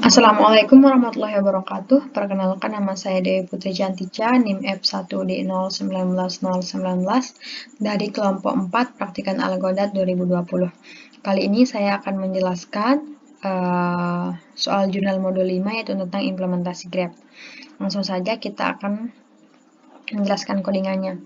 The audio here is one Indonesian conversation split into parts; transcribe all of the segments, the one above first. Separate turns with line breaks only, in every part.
Assalamualaikum warahmatullahi wabarakatuh. Perkenalkan, nama saya Dewi Putri Cantika, NIM F1D019019 dari kelompok 4 Praktikan Algodat 2020. Kali ini saya akan menjelaskan soal jurnal modul 5 yaitu tentang implementasi grep. Langsung saja kita akan menjelaskan codingannya.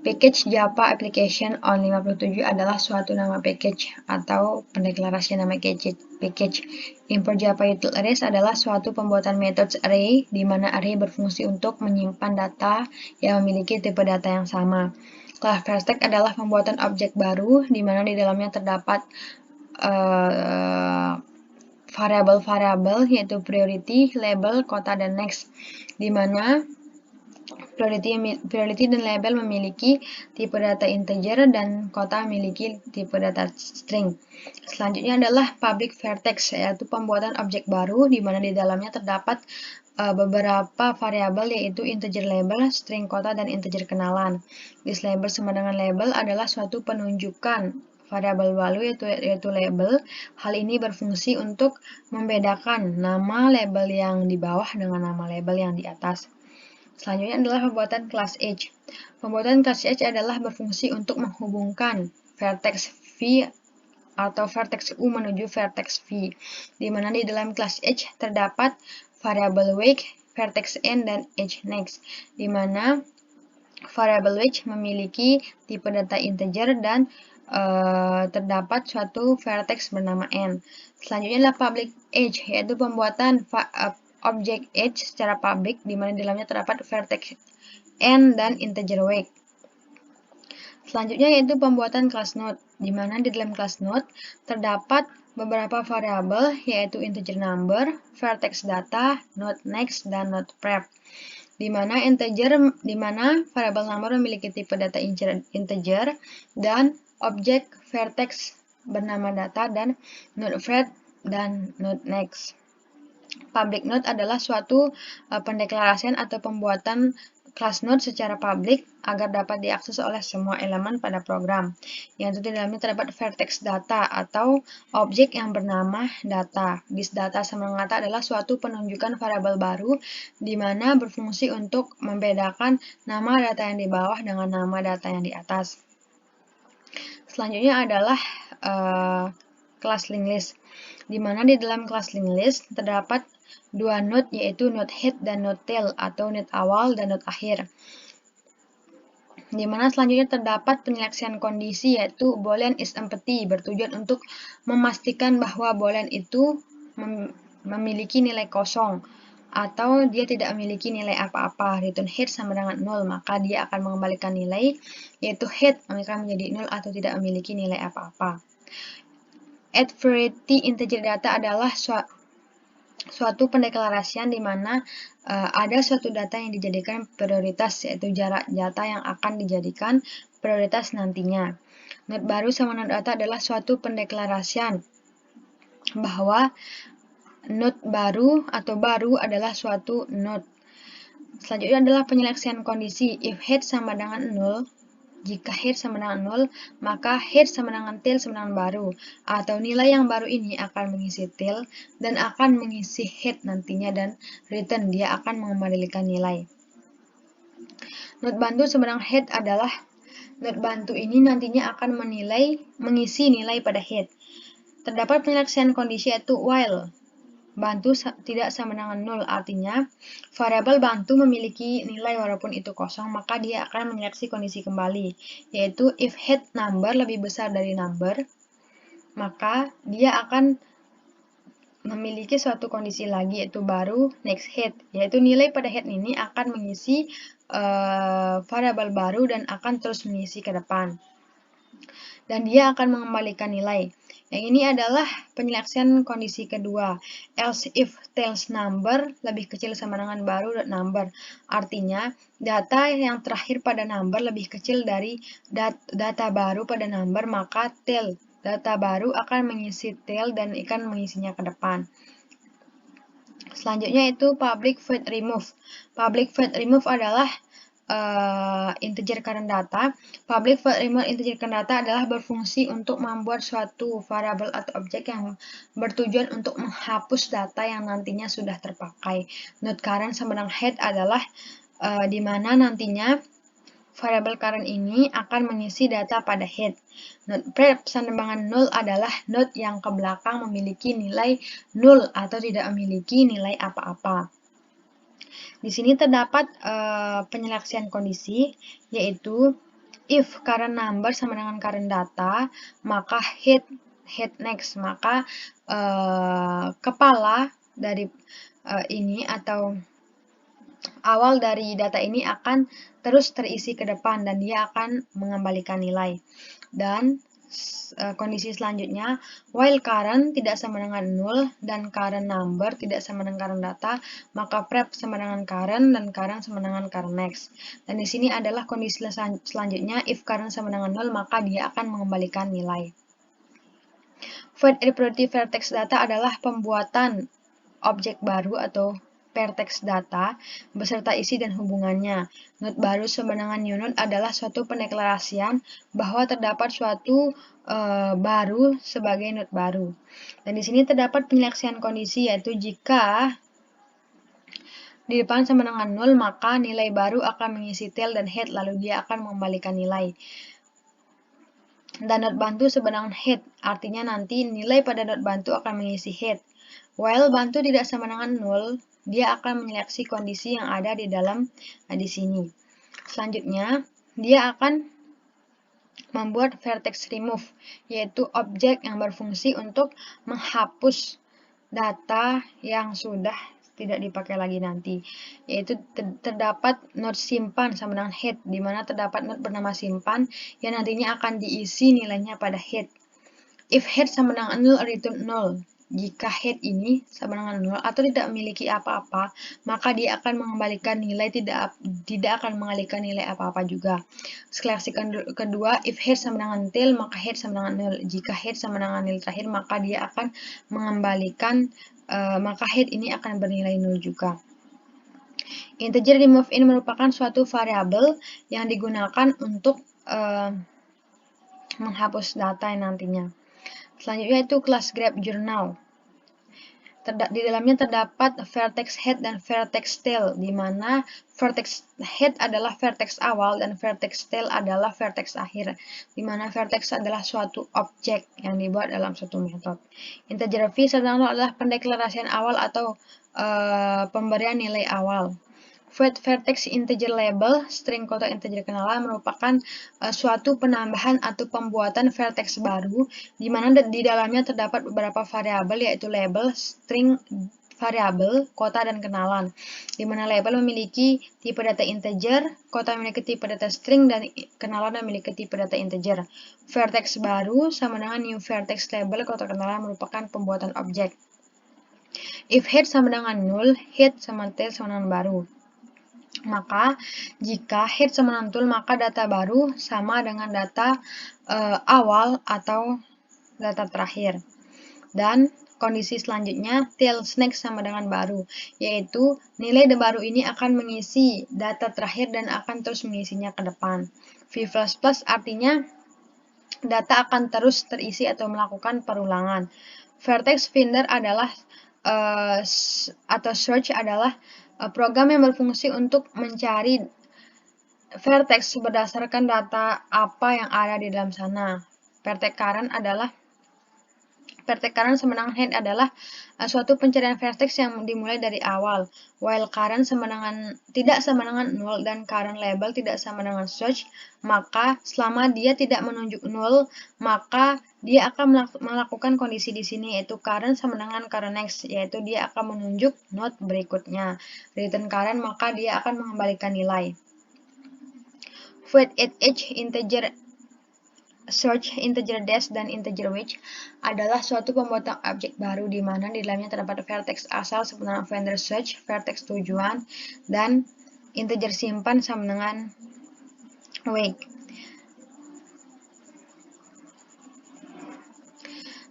Package Java Application on 57 adalah suatu nama package atau pendeklarasian nama package. Import Java Util Arrays adalah suatu pembuatan metode array di mana array berfungsi untuk menyimpan data yang memiliki tipe data yang sama. Class Vertex adalah pembuatan objek baru di mana di dalamnya terdapat variabel-variabel yaitu priority, label, kota, dan next, di mana priority dan label memiliki tipe data integer dan kota memiliki tipe data string. Selanjutnya adalah public vertex, yaitu pembuatan objek baru di mana di dalamnya terdapat beberapa variabel yaitu integer label, string kota, dan integer kenalan. This label sama dengan label adalah suatu penunjukan variabel value yaitu label. Hal ini berfungsi untuk membedakan nama label yang di bawah dengan nama label yang di atas. Selanjutnya adalah pembuatan kelas Edge. Pembuatan kelas Edge adalah berfungsi untuk menghubungkan vertex V atau vertex U menuju vertex V, di mana di dalam kelas Edge terdapat variabel wake, vertex N, dan Edge next, di mana variabel wake memiliki tipe data integer dan terdapat suatu vertex bernama N. Selanjutnya adalah public Edge, yaitu pembuatan objek Edge secara publik, di mana di dalamnya terdapat vertex N dan integer wake. Selanjutnya yaitu pembuatan kelas node, di mana di dalam kelas node terdapat beberapa variabel yaitu integer number, vertex data, node next, dan node prep. Di mana variabel number memiliki tipe data integer dan objek vertex bernama data dan node prep dan node next. Public node adalah suatu pendeklarasian atau pembuatan kelas node secara publik agar dapat diakses oleh semua elemen pada program. Yang di dalamnya terdapat vertex data atau objek yang bernama data. This data sama dengan data adalah suatu penunjukan variabel baru di mana berfungsi untuk membedakan nama data yang di bawah dengan nama data yang di atas. Selanjutnya adalah kelas linked list, di mana di dalam kelas linked list terdapat dua node yaitu node head dan node tail atau node awal dan node akhir. Di mana selanjutnya terdapat penyeleksian kondisi yaitu boolean is empty, bertujuan untuk memastikan bahwa boolean itu memiliki nilai kosong atau dia tidak memiliki nilai apa-apa. Return head sama dengan 0, maka dia akan mengembalikan nilai yaitu head akan menjadi 0 atau tidak memiliki nilai apa-apa. Add variety integer data adalah suatu pendeklarasian di mana ada suatu data yang dijadikan prioritas, yaitu jarak data yang akan dijadikan prioritas nantinya. Node baru sama node data adalah suatu pendeklarasian bahwa node baru atau baru adalah suatu node. Selanjutnya adalah penyeleksian kondisi. If head sama dengan 0, jika head sama dengan 0, maka head sama dengan tail sama dengan baru, atau nilai yang baru ini akan mengisi tail dan akan mengisi head nantinya, dan return dia akan mengembalikan nilai. Node bantu sama dengan head adalah node bantu ini nantinya akan mengisi nilai pada head. Terdapat penyeleksian kondisi yaitu while bantu tidak sama dengan 0, artinya variabel bantu memiliki nilai walaupun itu kosong, maka dia akan menyeleksi kondisi kembali, yaitu if head number lebih besar dari number, maka dia akan memiliki suatu kondisi lagi yaitu baru next head, yaitu nilai pada head ini akan mengisi variabel baru dan akan terus mengisi ke depan, dan dia akan mengembalikan nilai. Yang ini adalah penyeleksian kondisi kedua, else if tails number lebih kecil sama dengan baru number. Artinya, data yang terakhir pada number lebih kecil dari data baru pada number, maka tail data baru akan mengisi tail dan akan mengisinya ke depan. Selanjutnya itu public void remove. Public void remove adalah integer current data. Public void remote integer current data adalah berfungsi untuk membuat suatu variabel atau objek yang bertujuan untuk menghapus data yang nantinya sudah terpakai. Node current sama dengan head adalah di mana nantinya variabel current ini akan mengisi data pada head. Node prep sama dengan null adalah node yang ke belakang memiliki nilai null atau tidak memiliki nilai apa-apa. Di sini terdapat penyeleksian kondisi, yaitu if current number sama dengan current data, maka head next, maka kepala dari ini atau awal dari data ini akan terus terisi ke depan dan dia akan mengembalikan nilai. Dan kondisi selanjutnya, while current tidak sama dengan null dan current number tidak sama dengan current data, maka prep sama dengan current dan current sama dengan current next. Dan di sini adalah kondisi selanjutnya, if current sama dengan null, maka dia akan mengembalikan nilai. Void reproductive vertex data adalah pembuatan objek baru atau vertex data beserta isi dan hubungannya. Node baru sama dengan new node adalah suatu pendeklarasian bahwa terdapat suatu baru sebagai node baru. Dan di sini terdapat penyeleksian kondisi, yaitu jika di depan sama dengan null, maka nilai baru akan mengisi tail dan head, lalu dia akan mengembalikan nilai. Dan node bantu sama dengan head, artinya nanti nilai pada node bantu akan mengisi head. While bantu tidak sama dengan null, dia akan menyeleksi kondisi yang ada di dalam di sini. Selanjutnya, dia akan membuat vertex remove, yaitu objek yang berfungsi untuk menghapus data yang sudah tidak dipakai lagi nanti, yaitu terdapat node simpan sama dengan head, di mana terdapat node bernama simpan yang nantinya akan diisi nilainya pada head. If head sama dengan null, return null. Jika head ini sama dengan null atau tidak memiliki apa-apa, maka dia akan mengembalikan nilai tidak akan mengalihkan nilai apa-apa juga. Seleksi kedua, if head sama dengan tail, maka head sama dengan null. Jika head sama dengan nilai terakhir, maka dia akan mengembalikan maka head ini akan bernilai null juga. Integer remove in merupakan suatu variabel yang digunakan untuk menghapus data yang nantinya. Selanjutnya itu kelas grab journal. Di dalamnya terdapat vertex head dan vertex tail, di mana vertex head adalah vertex awal dan vertex tail adalah vertex akhir, di mana vertex adalah suatu objek yang dibuat dalam suatu metode. Integer v adalah pendeklarasian awal atau pemberian nilai awal. Void vertex integer label, string kotak integer kenalan merupakan suatu penambahan atau pembuatan vertex baru, di mana di dalamnya terdapat beberapa variabel, yaitu label, string, variabel, kota, dan kenalan. Di mana label memiliki tipe data integer, kota memiliki tipe data string, dan kenalan memiliki tipe data integer. Vertex baru sama dengan new vertex label, kota, kenalan merupakan pembuatan objek. If head sama dengan null, head sama tail sama dengan baru. Maka jika head sama dengan null, maka data baru sama dengan data awal atau data terakhir. Dan kondisi selanjutnya tail next sama dengan baru, yaitu nilai baru ini akan mengisi data terakhir dan akan terus mengisinya ke depan. V++ artinya data akan terus terisi atau melakukan perulangan. Vertex finder adalah atau search adalah program yang berfungsi untuk mencari vertex berdasarkan data apa yang ada di dalam sana. Vertex current sama dengan head adalah suatu pencarian vertex yang dimulai dari awal. While current tidak sama dengan null dan current label tidak sama dengan search, maka selama dia tidak menunjuk null, maka dia akan melakukan kondisi di sini, yaitu current sama dengan current next, yaitu dia akan menunjuk node berikutnya. Return current, maka dia akan mengembalikan nilai. Void at edge, integer search, integer dash, dan integer wedge adalah suatu pembuatan objek baru di mana di dalamnya terdapat vertex asal sama dengan vendor search, vertex tujuan, dan integer simpan sama dengan wake.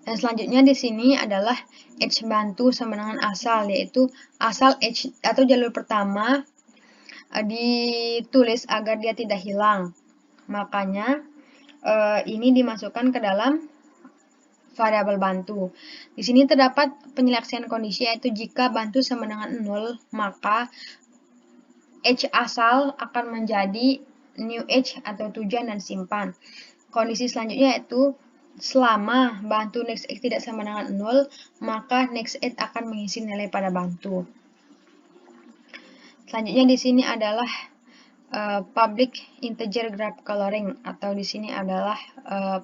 Dan selanjutnya di sini adalah edge bantu sama dengan asal, yaitu asal edge atau jalur pertama ditulis agar dia tidak hilang. Makanya ini dimasukkan ke dalam variabel bantu. Di sini terdapat penyeleksian kondisi, yaitu jika bantu sama dengan 0, maka H asal akan menjadi new H atau tujuan dan simpan. Kondisi selanjutnya yaitu selama bantu next X tidak sama dengan 0, maka next X akan mengisi nilai pada bantu. Selanjutnya di sini adalah public integer graph coloring, atau di sini adalah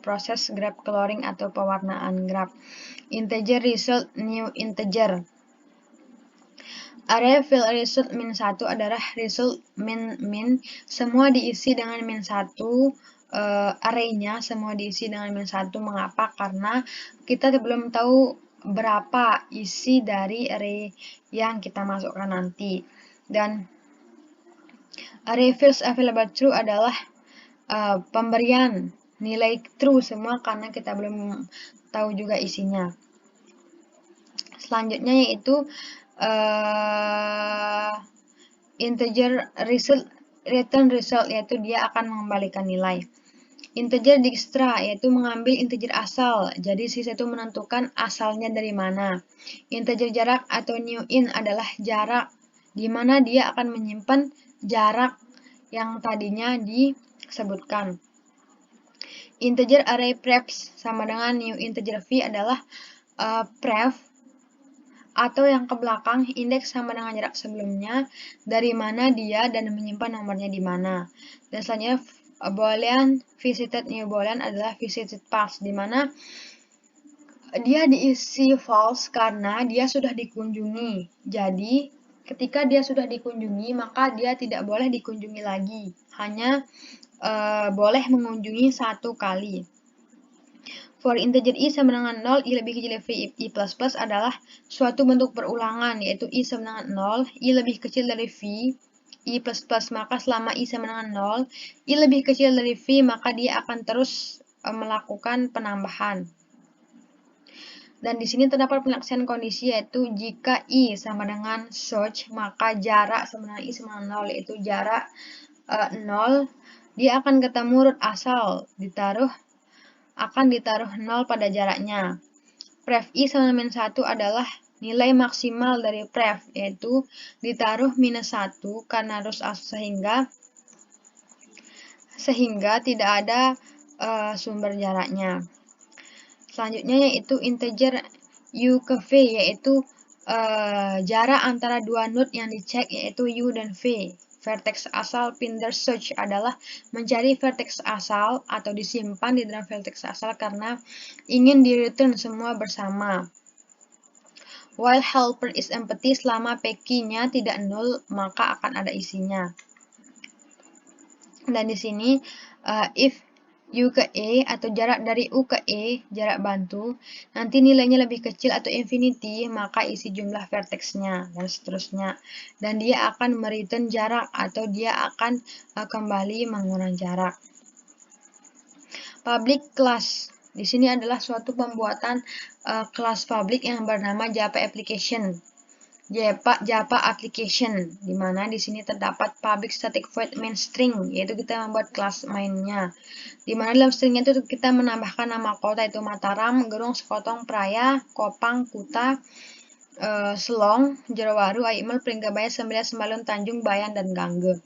proses graph coloring atau pewarnaan graph. Integer result new integer. Array fill result min 1 adalah result min. Semua diisi dengan min 1. Arraynya semua diisi dengan min 1. Mengapa? Karena kita belum tahu berapa isi dari array yang kita masukkan nanti. Dan array fills available true adalah pemberian nilai true semua karena kita belum tahu juga isinya. Selanjutnya yaitu integer result, return result, yaitu dia akan mengembalikan nilai. Integer dijkstra yaitu mengambil integer asal, jadi sisa itu menentukan asalnya dari mana. Integer jarak atau new in adalah jarak, di mana dia akan menyimpan jarak yang tadinya disebutkan. Integer array prefs sama dengan new integer v adalah pref atau yang ke belakang indeks sama dengan jarak sebelumnya, dari mana dia dan menyimpan nomornya di mana. Dan selanjutnya boolean visited new boolean adalah visited path, di mana dia diisi false karena dia sudah dikunjungi. Jadi ketika dia sudah dikunjungi maka dia tidak boleh dikunjungi lagi, hanya boleh mengunjungi satu kali. For integer i sama dengan 0, i lebih kecil dari v, i plus plus adalah suatu bentuk perulangan, yaitu i sama dengan 0, i lebih kecil dari v, i plus plus, maka selama i sama dengan 0, i lebih kecil dari v, maka dia akan terus melakukan penambahan. Dan di sini terdapat penyeleksian kondisi, yaitu jika i sama dengan search, maka jarak sama dengan i sama dengan 0, yaitu jarak 0, dia akan ketemu root asal, akan ditaruh 0 pada jaraknya. Pref i sama dengan 1 adalah nilai maksimal dari pref, yaitu ditaruh minus 1 karena root asal, sehingga tidak ada sumber jaraknya. Selanjutnya yaitu integer u ke v, yaitu jarak antara dua node yang dicek, yaitu u dan v. Vertex asal finder search adalah mencari vertex asal atau disimpan di dalam vertex asal karena ingin di return semua bersama. While helper is empty, selama pk-nya tidak null maka akan ada isinya. Dan di sini if u ke e atau jarak dari u ke e, jarak bantu, nanti nilainya lebih kecil atau infinity, maka isi jumlah vertexnya dan seterusnya. Dan dia akan mereturn jarak atau dia akan kembali mengurangi jarak. Public class di sini adalah suatu pembuatan kelas public yang bernama Java application. Java application, di mana di sini terdapat public static void main string, yaitu kita membuat kelas mainnya. Di mana dalam stringnya itu kita menambahkan nama kota, itu Mataram, Gerung, Sekotong, Praya, Kopang, Kuta, Selong, Jerowaru, Aimel, Pringgabaya, Sembilan, Sembalun, Tanjung, Bayan, dan Gangge.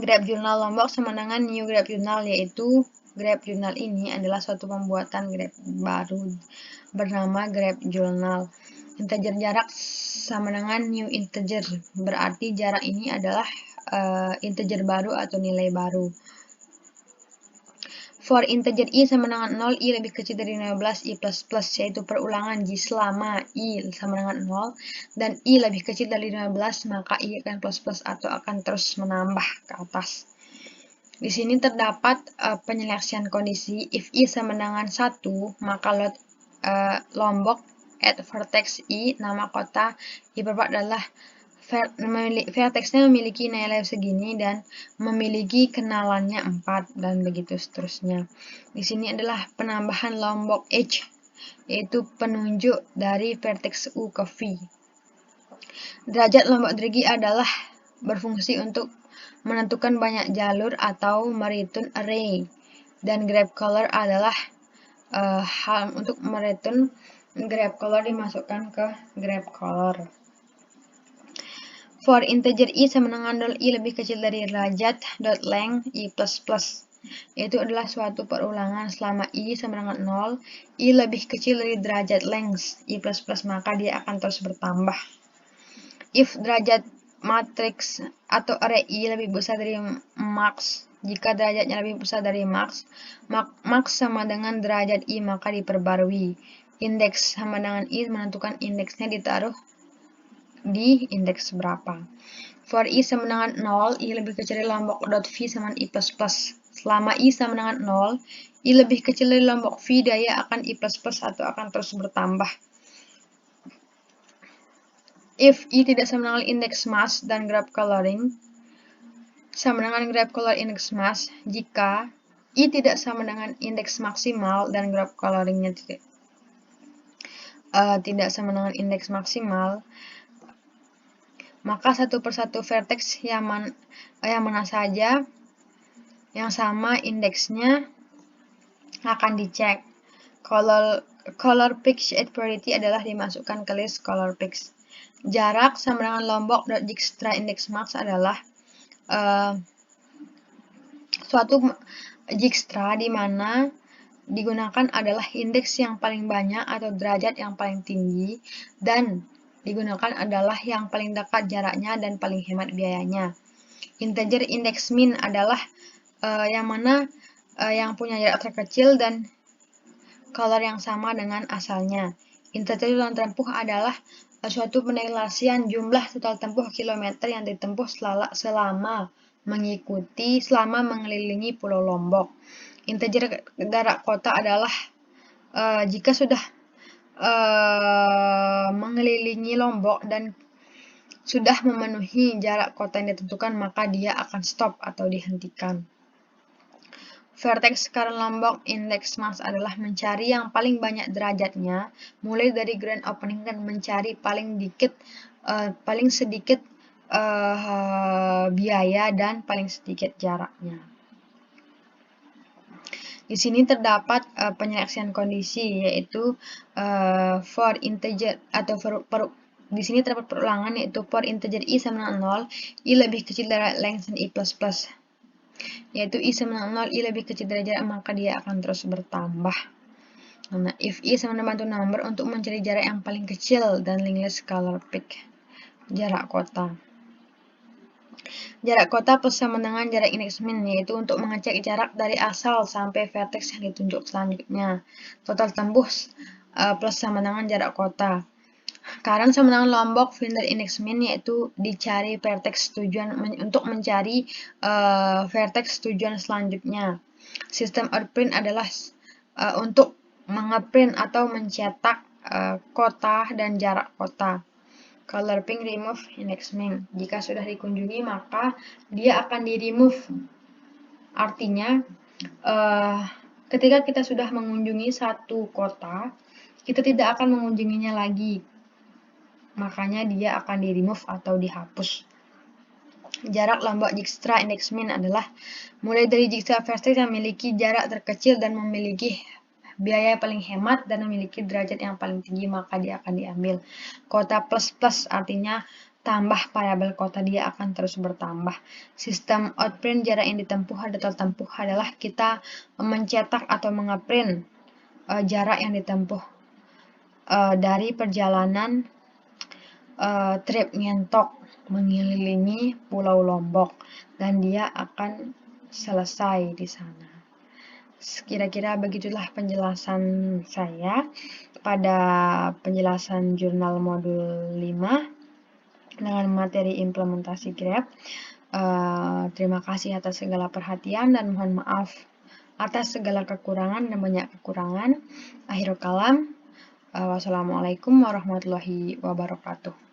Grab Journal Lombok sama dengan new Grab Journal, yaitu Grab Journal ini adalah suatu pembuatan Grab baru bernama Grab Journal. Integer jarak sama dengan new integer, berarti jarak ini adalah integer baru atau nilai baru. For integer i sama dengan 0, i lebih kecil dari 15, i plus plus, yaitu perulangan selama i sama dengan 0 dan i lebih kecil dari 15, maka i akan plus plus atau akan terus menambah ke atas. Di sini terdapat penyeleksian kondisi. If i sama dengan 1, maka load Lombok at vertex i, nama kota i4 adalah vertexnya memiliki nilai segini dan memiliki kenalannya 4 dan begitu seterusnya. Di sini adalah penambahan Lombok H, yaitu penunjuk dari vertex u ke v. Derajat Lombok Drigi adalah berfungsi untuk menentukan banyak jalur atau mereturn array, dan grab color adalah hal untuk mereturn grab color dimasukkan ke grab color. For integer i sama dengan i lebih kecil dari derajat dot length i plus plus, yaitu adalah suatu perulangan selama i sama dengan 0, i lebih kecil dari derajat length i plus plus, maka dia akan terus bertambah. If derajat matriks atau array i lebih besar dari max, jika derajatnya lebih besar dari max, max sama dengan derajat i maka diperbarui. Indeks sama dengan i menentukan indeksnya ditaruh di indeks berapa. For i sama dengan 0, i lebih kecil dari lombok dot v sama i plus plus. Selama i sama dengan 0, i lebih kecil dari lombok v, dia akan i plus plus atau akan terus bertambah. If i tidak sama dengan indeks mass dan graph coloring sama dengan graph color index mass, jika i tidak sama dengan indeks maksimal dan graph coloringnya tidak sama dengan indeks maksimal, maka satu persatu vertex yang mana saja yang sama indeksnya akan dicek. Color pick shade priority adalah dimasukkan ke list color picks. Jarak sama dengan lombok dot dijkstra index max adalah suatu dijkstra di mana digunakan adalah indeks yang paling banyak atau derajat yang paling tinggi, dan digunakan adalah yang paling dekat jaraknya dan paling hemat biayanya. Integer index min adalah yang mana yang punya jarak terkecil dan color yang sama dengan asalnya. Integer total tempuh adalah suatu penilaian jumlah total tempuh kilometer yang ditempuh selama mengelilingi Pulau Lombok. Integer jarak kota adalah jika sudah mengelilingi Lombok dan sudah memenuhi jarak kota yang ditentukan, maka dia akan stop atau dihentikan. Vertex current Lombok index mass adalah mencari yang paling banyak derajatnya, mulai dari grand opening dan mencari paling sedikit biaya dan paling sedikit jaraknya. Di sini terdapat penyeleksian kondisi, yaitu for integer atau di sini terdapat perulangan, yaitu for integer i sama dengan 0, i lebih kecil dari length i plus plus, yaitu i sama dengan 0, i lebih kecil dari jarak, maka dia akan terus bertambah. Nah, if i sama dengan bantu number untuk mencari jarak yang paling kecil dan linkless color pick jarak kota. Jarak kota plus sama dengan jarak index min, yaitu untuk mengecek jarak dari asal sampai vertex yang ditunjuk selanjutnya. Total tembus plus sama dengan jarak kota. Current sama dengan lombok finder index min, yaitu dicari vertex tujuan untuk mencari vertex tujuan selanjutnya. Sistem outprint adalah untuk mengeprint atau mencetak kota dan jarak kota. Color pink remove index min. Jika sudah dikunjungi, maka dia akan di remove. Artinya, ketika kita sudah mengunjungi satu kota, kita tidak akan mengunjunginya lagi. Makanya dia akan di remove atau dihapus. Jarak lombok dijkstra index min adalah mulai dari dijkstra vertex yang memiliki jarak terkecil dan memiliki biaya paling hemat dan memiliki derajat yang paling tinggi, maka dia akan diambil. Kota plus plus artinya tambah variabel kota, dia akan terus bertambah. Sistem outprint jarak yang ditempuh total tempuh adalah kita mencetak atau mengeprint jarak yang ditempuh dari perjalanan trip ngentok mengelilingi Pulau Lombok, dan dia akan selesai di sana. Kira-kira begitulah penjelasan saya pada penjelasan jurnal modul 5 dengan materi implementasi grab. Terima kasih atas segala perhatian dan mohon maaf atas segala kekurangan dan banyak kekurangan. Akhirul kalam. Wassalamualaikum warahmatullahi wabarakatuh.